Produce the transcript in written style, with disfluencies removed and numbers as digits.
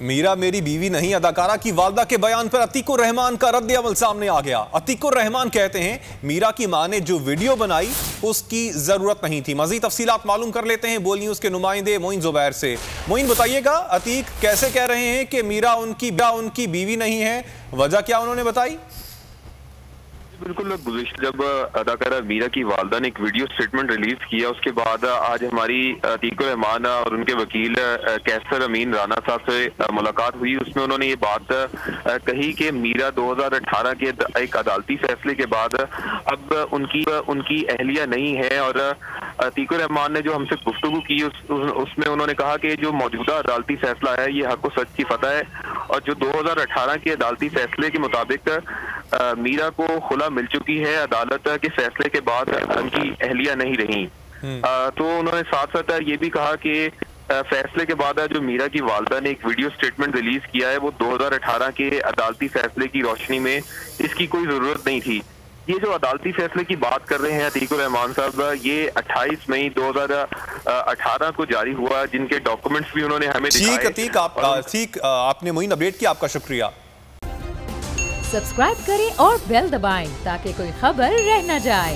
मीरा मेरी बीवी नहीं, अदाकारा की वालदा के बयान पर अतीकुर रहमान का रद्द अमल सामने आ गया। अतीकुर रहमान कहते हैं मीरा की मां ने जो वीडियो बनाई उसकी जरूरत नहीं थी। मजीद तफसीलात मालूम कर लेते हैं बोल न्यूज के नुमाइंदे मोइन जुबैर से। मोइन बताइएगा, अतीक कैसे कह रहे हैं कि मीरा उनकी बीवी नहीं है, वजह क्या उन्होंने बताई? बिल्कुल, गुज़िश्ता जब अदाकारा मीरा की वालदा ने एक वीडियो स्टेटमेंट रिलीज किया, उसके बाद आज हमारी अतीकुर रहमान और उनके वकील कैसर अमीन राना साहब से मुलाकात हुई। उसमें उन्होंने ये बात कही कि मीरा 2018 के एक अदालती फैसले के बाद अब उनकी अहलिया नहीं है। और अतीकुर रहमान ने जो हमसे गुफ्तगू की उसमें उन्होंने कहा कि जो मौजूदा अदालती फैसला है ये हक व सच की फतह है, और जो 2018 के अदालती फैसले के मुताबिक मीरा को खुला मिल चुकी है, अदालत के फैसले के बाद उनकी अहलिया नहीं रही। तो उन्होंने साथ साथ ये भी कहा कि फैसले के बाद जो मीरा की वालदा ने एक वीडियो स्टेटमेंट रिलीज किया है वो 2018 के अदालती फैसले की रोशनी में इसकी कोई जरूरत नहीं थी। ये जो अदालती फैसले की बात कर रहे हैं अतीकुर रहमान साहब, ये 28 मई 2018 को जारी हुआ, जिनके डॉक्यूमेंट्स भी उन्होंने हमें दिखाए। ठीक, आपने मोइन अपडेट किया, आपका शुक्रिया। सब्सक्राइब करें और बेल दबाएं ताकि कोई खबर रह न जाए।